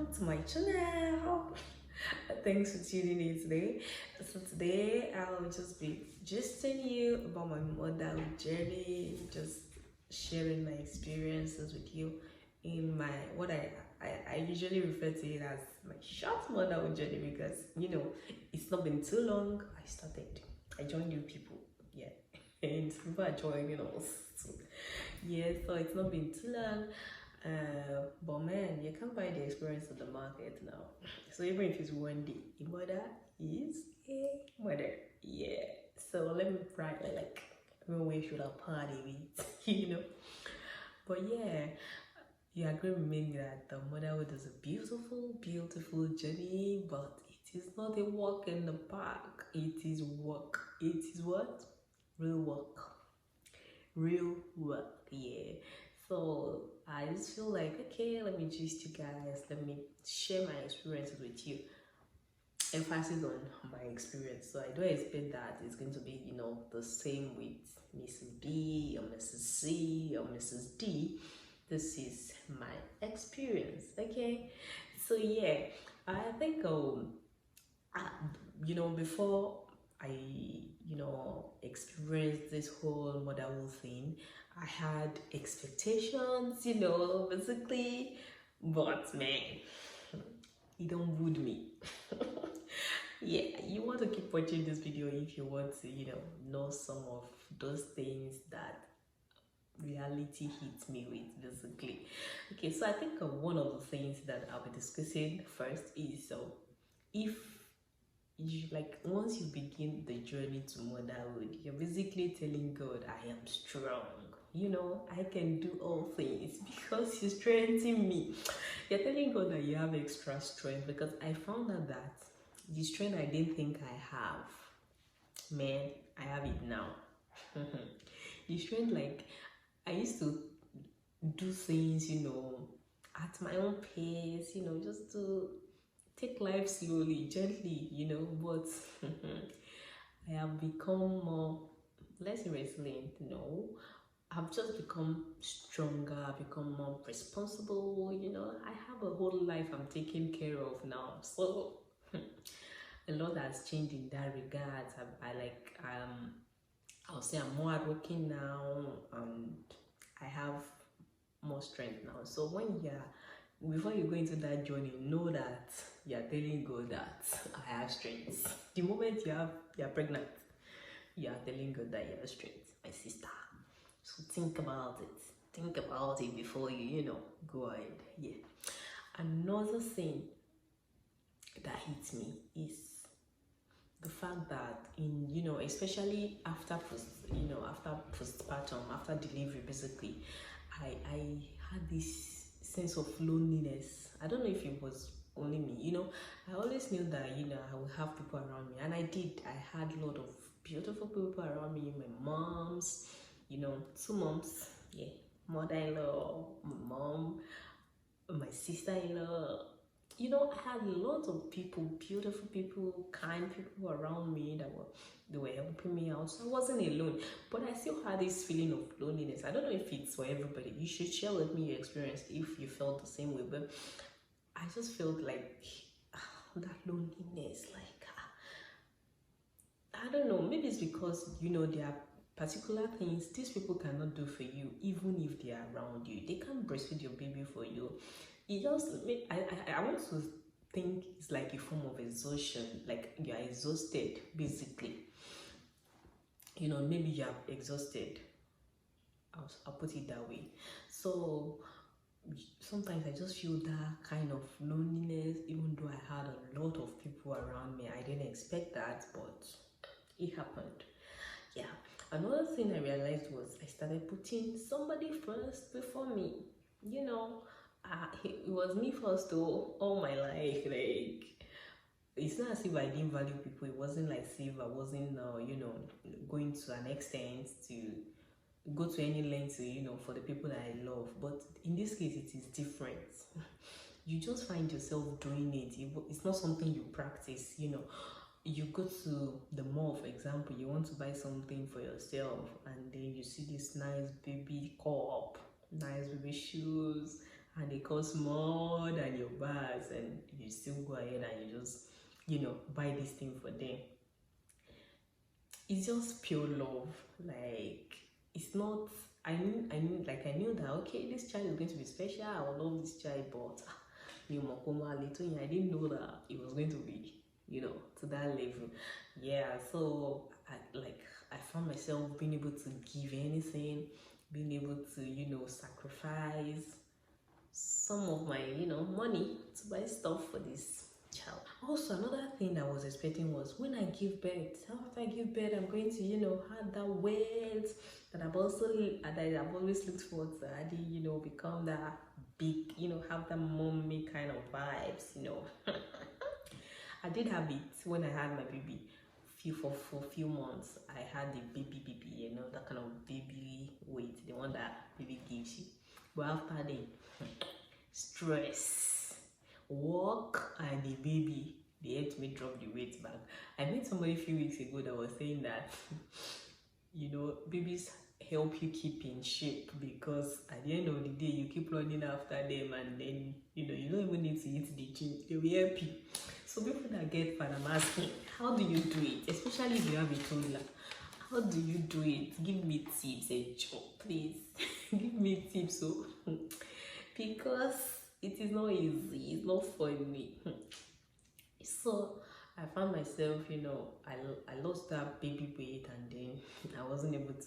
welcome to my channel. Thanks for tuning in today. So today I'll just be gisting you about my motherhood journey, just sharing my experiences with you in my what I usually refer to it as my short motherhood journey, because it's not been too long. I joined new people, yeah, and people are joining us. Yeah, so it's not been too long. But man, you can't buy the experience of the market now. So even if it's one day, a mother is a mother. Yeah. So let me write like everyone should have party with, But yeah, you agree with me that the motherhood is a beautiful, beautiful journey, but it is not a walk in the park. It is work. It is what? Real work. Real work, yeah. So I just feel like, okay, let me gist you guys, let me share my experiences with you. Emphasis on my experience. So I don't expect that it's going to be, the same with Mrs. B or Mrs. C or Mrs. D. This is my experience, okay? So yeah, I think before I experienced this whole motherhood thing, I had expectations, basically, but man, it don't wound me. Yeah, you want to keep watching this video if you want to, know some of those things that reality hits me with, basically. Okay, so I think one of the things that I'll be discussing first is if you once you begin the journey to motherhood, you're basically telling God, I am strong, I can do all things because you strengthen me. You're telling God that you have extra strength, because I found out that the strength I didn't think I have, man, I have it now. The strength, I used to do things, at my own pace, just to take life slowly, gently, but I have become more, less resilient, I've just become stronger, I've become more responsible, I have a whole life I'm taking care of now. So a lot has changed in that regard. I'll say I'm more hardworking now, and I have more strength now. So before you go into that journey, know that you're telling God that I have strength. The moment you're pregnant, you're telling God that you have strength, my sister. So think about it. Think about it before you, go ahead. Yeah. Another thing that hits me is the fact that especially after postpartum, after delivery, basically, I had this sense of loneliness. I don't know if it was only me, I always knew that I would have people around me, and I did. I had a lot of beautiful people around me. My moms, 2 moms, yeah, mother-in-law, my mom, my sister-in-law. I had a lot of people, beautiful people, kind people around me they were helping me out. So I wasn't alone, but I still had this feeling of loneliness. I don't know if it's for everybody. You should share with me your experience if you felt the same way. But I just felt like that loneliness, I don't know, maybe it's because there are particular things these people cannot do for you, even if they are around you. They can't breastfeed your baby for you. It just I want to think it's like a form of exhaustion, like you are exhausted, basically. Maybe you are exhausted. I'll put it that way. So sometimes I just feel that kind of loneliness, even though I had a lot of people around me. I didn't expect that, but it happened. Yeah. Another thing I realized was I started putting somebody first before me. It was me first though, all my life. It's not as if I didn't value people. It wasn't like if I wasn't, going to an extent to go to any length to, for the people that I love. But in this case, it is different. You just find yourself doing it. It's not something you practice, You go to the mall, for example, you want to buy something for yourself, and then you see this nice baby cup, nice baby shoes, and it costs more than your bars, and you still go ahead and you just, buy this thing for them. It's just pure love. Like, it's not, I knew that, okay, this child is going to be special, I will love this child, but I didn't know that it was going to be, to that level. Yeah, so I found myself being able to give anything, being able to, sacrifice some of my, money to buy stuff for this child. Also, another thing I was expecting was when I give birth, after I give birth, I'm going to, have that weight that I've always looked forward to. I did, become that big, have that mommy kind of vibes. I did have it when I had my baby. For a few months, I had the baby, that kind of baby weight, the one that baby gives you. But after then, stress, work, and the baby, they helped me drop the weight back. I met somebody a few weeks ago that was saying that babies help you keep in shape, because at the end of the day you keep running after them, and then you don't even need to eat the gym, they will help you. So people that get fat, I'm asking, how do you do it, especially if you have a toddler? How do you do it? Give me tips, Joe, please. Give me tips, because it is not easy, it's not for me. So I found myself, I lost that baby weight, and then I wasn't able to,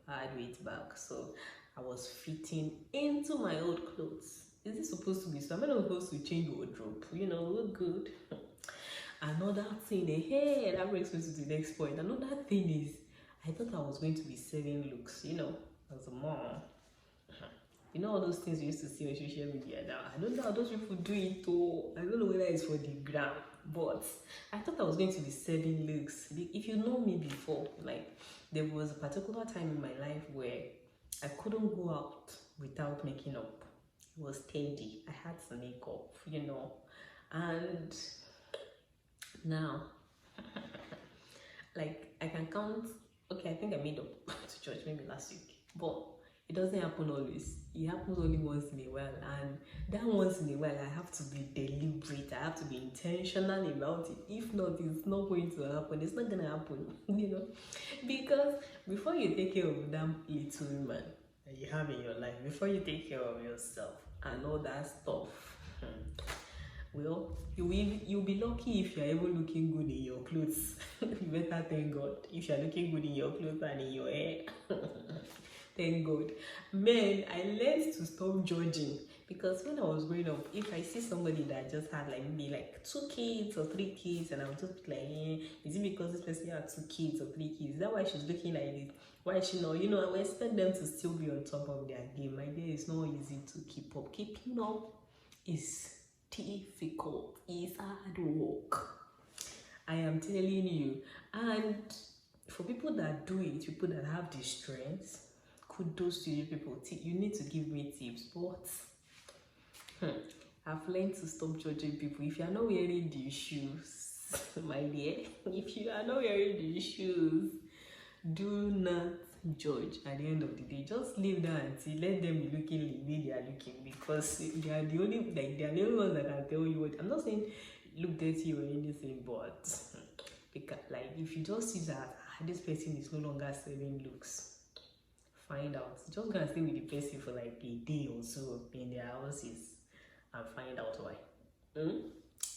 add weight back. So I was fitting into my old clothes. Is it supposed to be so? I'm not supposed to change wardrobe, look good. Another thing, hey, that brings me to the next point. Another thing is, I thought I was going to be selling looks, as a mom. All those things we used to see on social media now. I don't know how those people do it, though. I don't know whether it's for the gram, but I thought I was going to be selling looks. If you know me before, like, there was a particular time in my life where I couldn't go out without making up. It was steady. I had to make up, and now, like, I can count. Okay, I think I made up to church maybe last week, but it doesn't happen always. It happens only once in a while, and that once in a while I have to be deliberate. I have to be intentional about it. If not, it's not going to happen. It's not gonna happen, because before you take care of that little woman that you have in your life, before you take care of yourself and all that stuff, well, you'll be lucky if you're even looking good in your clothes. You better thank God if you're looking good in your clothes and in your hair. Thank God. Men, I learned to stop judging, because when I was growing up, if I see somebody that just had maybe 2 kids or 3 kids, and I would just be like, is it because this person had 2 kids or 3 kids? Is that why she's looking like this? Why is she not? I would expect them to still be on top of their game. My dear, it's not easy to keep up. Keeping up is difficult. It's hard work. I am telling you. And for people that do it, people that have the strength, kudos to you people. You need to give me tips, but I've learned to stop judging people. If you are not wearing these shoes, my dear, if you are not wearing these shoes, do not judge. At the end of the day, just leave that until let them be looking the way they are looking, because they are the only ones that can tell you what. I'm not saying look dirty or anything, but because if you just see that this person is no longer selling looks, find out. Just gonna stay with the person for a day or so in their houses and find out why.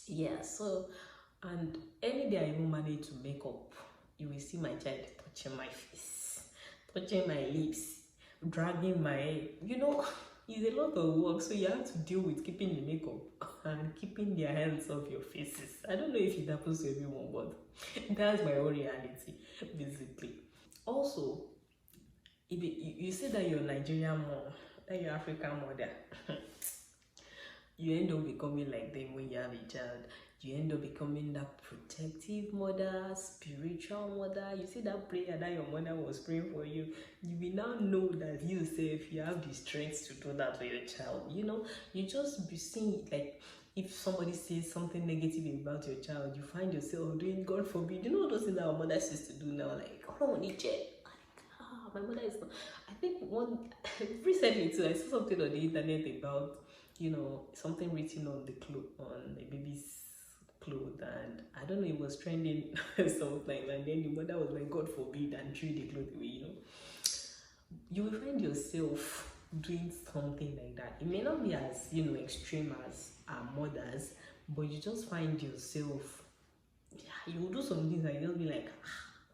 Yeah, so, and any day I even manage to make up, you will see my child touching my face, touching my lips, dragging my head. It's a lot of work, so you have to deal with keeping the makeup and keeping their hands off your faces. I don't know if it happens to everyone, but that's my own reality, basically. Also, if you say that you're Nigerian mom, that you're African mother, you end up becoming like them when you have a child. You end up becoming that protective mother, spiritual mother. You see that prayer that your mother was praying for you. You will now know that you have the strength to do that for your child. You just be seeing if somebody says something negative about your child, you find yourself doing, God forbid, those things that our mothers used to do now, oh, my mother is not. I think one recently too, I saw something on the internet about, something written on the on the baby's clothes, and I don't know, it was trending something, and then the mother was like, God forbid, and threw the clothes away. You will find yourself doing something like that. It may not be as extreme as our mothers, but you just find yourself, you will do some things and you'll be like,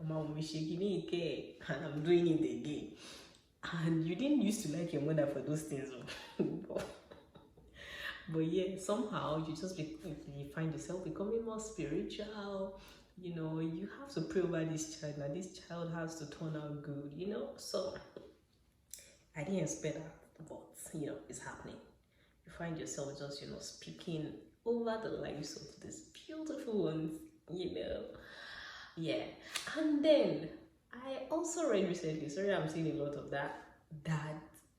Mama, we shaking it, and I'm doing it again. And you didn't used to like your mother for those things. But yeah, somehow you find yourself becoming more spiritual. You have to pray over this child. Now this child has to turn out good. So I didn't expect that, but it's happening. You find yourself just speaking over the lives of these beautiful ones. Yeah. And then I also read recently, sorry, I'm seeing a lot of that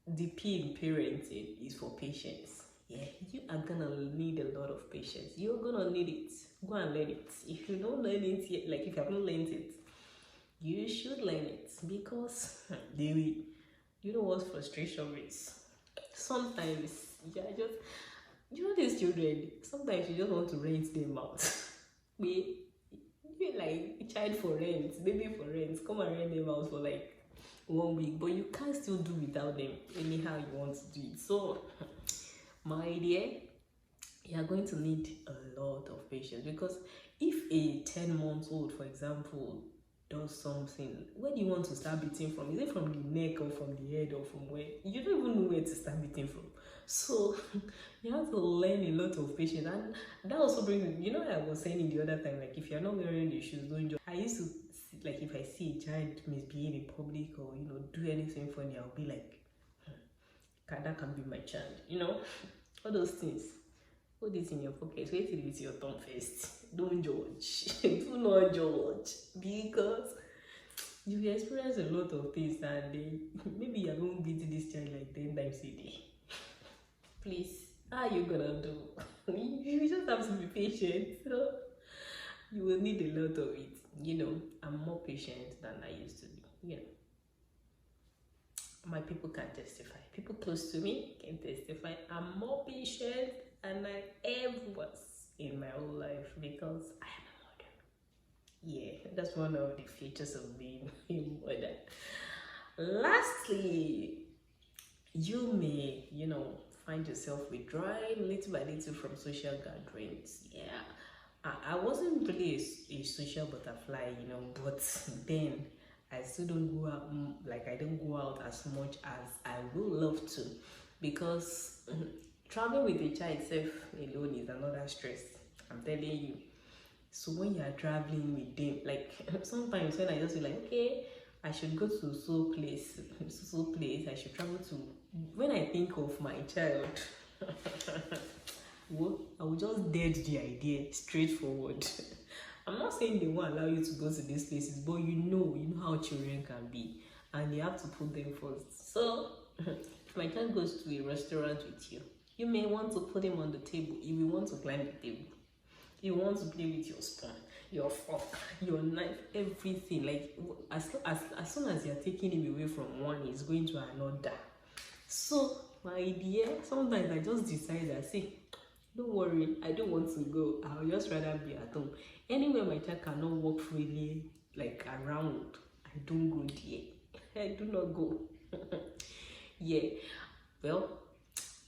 the P in parenting is for patience. Yeah, you are gonna need a lot of patience. You're gonna need it. Go and learn it. If you don't learn it yet, like if you haven't learned it, you should learn it, because you know what frustration is. Sometimes these children, sometimes you just want to rent them out. You're like child for rent, baby for rent, come and rent them out for like 1 week, but you can't still do without them anyhow you want to do it. So my dear, you are going to need a lot of patience, because if a 10-month-old, for example, does something, where do you want to start beating from? Is it from the neck, or from the head, or from where? You don't even know where to start beating from. So you have to learn a lot of patience. And that also brings me, I was saying the other time, like if you're not wearing the shoes, don't just. I used to like, if I see a child misbehave in public, or do anything funny, I'll be like, that can be my child. All those things. Put this in your pocket. Wait till you with your tongue first. Don't judge. Do not judge, because you experience a lot of things, and maybe you're going to beat this child like 10 times a day. Please, how are you gonna do? You just have to be patient. So you will need a lot of it. I'm more patient than I used to be. My people can testify. People close to me can testify. I'm more patient than I ever was in my whole life, because I am a mother. Yeah, that's one of the features of being a mother. Lastly, you may, find yourself withdrawing little by little from social gatherings. Yeah, I wasn't really a social butterfly, but then I still don't go out, like I don't go out as much as I would love to, because traveling with a child itself alone is another stress, I'm telling you. So when you are traveling with them, like sometimes when I just feel like, okay, I should go to so place, I should travel to. When I think of my child, well, I will just dead the idea straightforward. I'm not saying they won't allow you to go to these places, but you know how children can be, and you have to put them first. So if my child goes to a restaurant with you, you may want to put him on the table if you want to climb the table. You want to play with your spoon, your fork, your knife, everything. Like as soon as you're taking him away from one, he's going to another. So my dear, sometimes I just decide that, see, don't worry, I don't want to go. I'll just rather be at home. Anywhere my child cannot walk freely, like around, I don't go there. I do not go. Yeah. Well,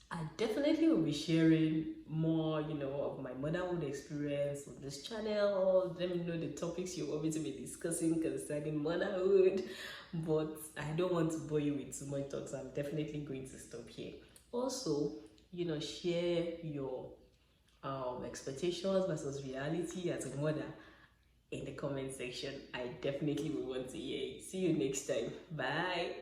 I definitely will be sharing more, of my motherhood experience on this channel. Let me know the topics you want me to be discussing concerning motherhood. But I don't want to bore you with too much talk, so I'm definitely going to stop here. Also, share your expectations versus reality as a mother in the comment section. I definitely will want to hear it. See you next time. Bye.